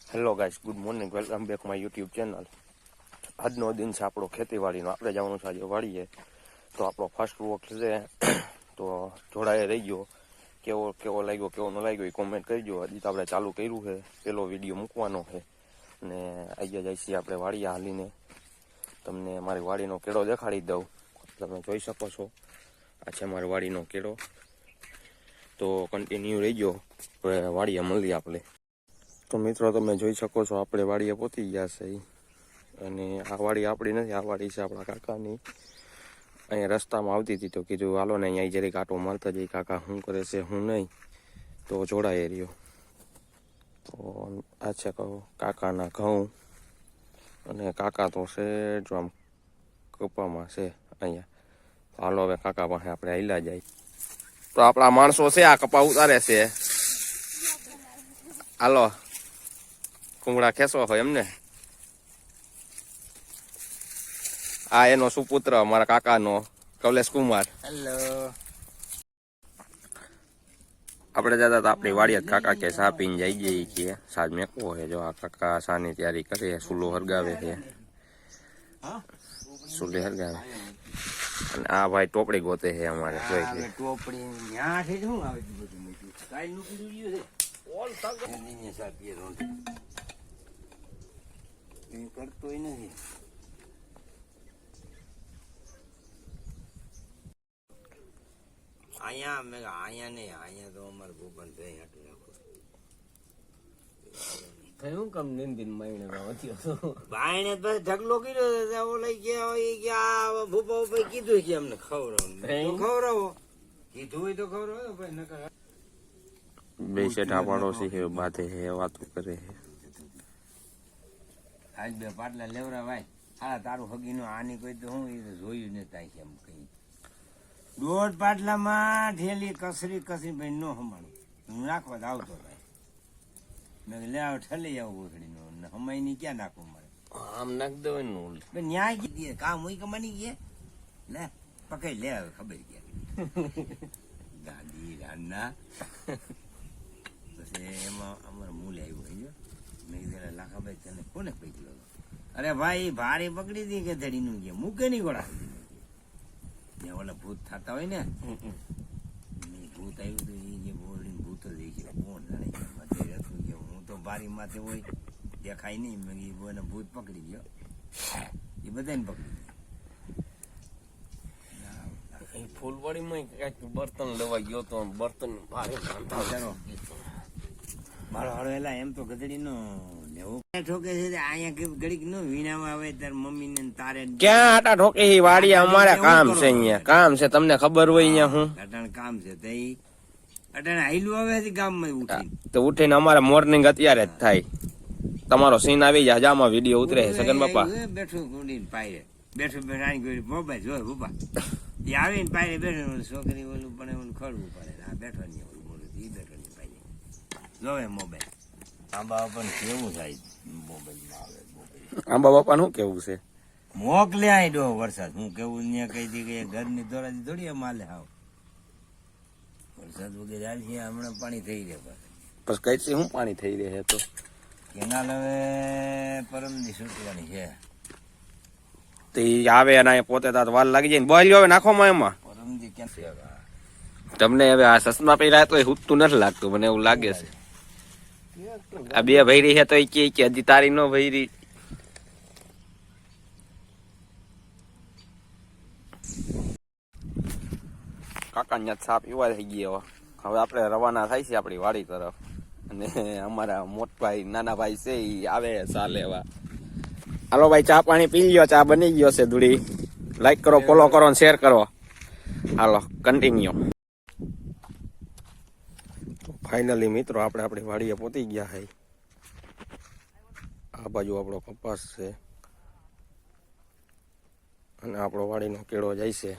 Hello guys, good morning, welcome back my YouTube channel. આજનો દિન છે આપણો ખેતીવાડીનો. આપણે જવાનું છે આજે વાડીએ, તો આપણો ફર્સ્ટ વોક છે. તો જોડાએ રહી ગયો. કેવો લાગ્યો, કેવો ન લાગ્યો એ કોમેન્ટ કરજો. હજી તો આપણે ચાલુ કર્યું છે, પેલો વિડીયો મૂકવાનો છે. અને આજે જાય છીએ આપણે વાડીએ હાલીને. તમને મારી વાડીનો કેળો દેખાડી દઉં. તમે જોઈ શકો છો, આ છે મારી વાડીનો કેળો. તો કન્ટિન્યુ રહીજો, વાડીએ મળીએ આપણે. તો મિત્રો, તમે જોઈ શકો છો આપણે વાડીએ પહોંચી ગયા છે. અને આ વાડી આપણી નથી, આ વાડી છે આપણા કાકાની. અહીંયા રસ્તામાં આવતી હતી તો કીધું હાલો ને અહીંયા જરીક આટો મારતા જઈ, કાકા શું કરે છે હું નહીં. તો જોડાઈ રહ્યો. તો આ છે કાકાના ઘઉં. અને કાકા તો છે જો આમ કપામાં છે અહીંયા. હાલો હવે કાકા પાસે આપણે હાલ્યા જાય. તો આપણા માણસો છે આ કપા ઉતારે છે. હાલો, કુંગળા ખેંચવા હોય એમને. આ એનો સુપુત્ર મારા કાકાનો કમલેશ કુમાર. હેલો. આપણે જતા હતા આપણી વાડીએ, કાકા કે સા પીને જઈ જઈએ છીએ. સાજ મેકવો છે. જો આ કાકા સાની તૈયારી કરે, સુલો હરગાવે છે. સુલે હરગાવે. અને આ ભાઈ ટોપડી ગોતે છે અમારે. ટોપડી ન્યા છે શું આવે બધું મૂક્યું કાઈ નું કીધું છે ઓલ તક એની સાપીએ રોંડ એ કરતોય નથી. અહીંયા મેં અહીંયા નહીં, અહીંયા તો અમારે ભૂપન થઈ હાટું રાખો થયું કમ નિંદિન મહિને બાયણે તો ઢગલો કર્યો. ઓ લઈ ગયા ભૂપા ઉપર કીધું કે અમને ખવડાવો કીધું હોય તો ખવડાવો ભાઈ નકર. બે શેઠા પાડોશી છે, બાતે છે, વાતો કરે છે. આજ બે પાટલા લેવરા ભાઈ. હા તારું હગીનું આની કોઈ તો હું એ તો જોયું ને તાઈ કેમ કઈ દોઢ પાટલામાં ઢેલી કસરી ભાઈ નો હમાણું હું નાખવા આવતો ભાઈ. મેં લે આવ ઠલી આવું ગોથડી નો હમાઈ ની ક્યાં નાખવું મારે. આમ નાખ દેવાનું ન્યાય કીધી કામ હોય કમાની ગયા લે પકડી લે હવે ખબર ગયા ગાડી રાના. પછી એમાં અમારે મૂલ આવ્યું હોય. મેં કીધું લાખાભાઈ તને કોને પકડ્યો? અરે ભાઈ ભારે પકડી દી કે ધડી નું ગયા મૂકે નહીં ગોળા. ઓલા ભૂત થતા હોય ને ભૂત આવ્યું તો એ જે બોલી ભૂત જ કોણ જાણે હું તો બારી માથે હોય દેખાય નહીં. મેં એને ભૂત પકડી ગયો. એ બધાને પકડી ગયો. ફૂલવાડીમાં કઈક બર્તન લેવા ગયો તો બર્તન મારો હાડો એલા એમ તો ગધડી નો લેવો ઠોકે છે. અહીંયા ઘડીક નો વીણામાં આવે તાર મમ્મી ને તારે ક્યાં આટા ઠોકે છે વાડી. અમારે કામ છે અહીંયા, કામ છે તમને ખબર હોય અહીંયા. હું અટાણ કામ છે તો અટાણ હાઈલું આવે છે ગામમાં ઉઠી તો ઉઠીને અમારે મોર્નિંગ અત્યારે જ થાય. તમારો સીન આવી જાય, જામાં વિડીયો ઉતરે છે. સગન બાપા બેઠું કુંડીને પાયરે બેઠું મોબાઈલ જોયે બાપા એ આવીને પાયરે બેઠું. છોકરી ઓલું પણ એવું ખડવું પડે. આ બેઠો નહીં ઓલું બોલું એ બેઠો નહીં પાયરે જોવે મોબાઈલ. આંબા પણ કેવું થાય મોબાઈલમાં આવે. આંબા બાપા નું કેવું છે? મોકલે આઈ ડો વરસાદ હું કેવું ત્યાં કઈ દી કે ઘરની દોરાથી થોડી માલે આવ વરસાદ વગેરે હાલ છે. હમણાં પાણી થઈ રહે બસ કઈ છે શું પાણી થઈ રહે તો કેનાલ હવે પરમદી છૂટવાની છે. તો આવે અને પોતે તાર વાર લાગી જાય ને બોલ્યો હવે નાખોમાં એમાં પરમદી કેમ છે તમને હવે આ સસમા પહેર્યા તો હુતું નથી લાગતું મને એવું લાગે છે. આ બે ભૈરી છે તો એ કે હજી તારી નો ભૈરી. કાકા ત્યાં છાપ એવા થઈ ગયા. હવે આપણે રવાના થાય છે આપણી વાડી તરફ. અને અમારા મોટભાઈ નાના ભાઈ છે એ આવે ચા લેવા. હાલો ભાઈ, ચા પાણી પી લ્યો. ચા બની ગયો છે દૂડી. લાઈક કરો, ફોલો કરો અને શેર કરો. હાલો કન્ટિન્યુ. ફાઇનલી મિત્રો આપણે આપણી વાડીએ પહોંચી ગયા છે. આ બાજુ આપણો કપાસ છે અને આપણો વાડીનો કેળો જાય છે.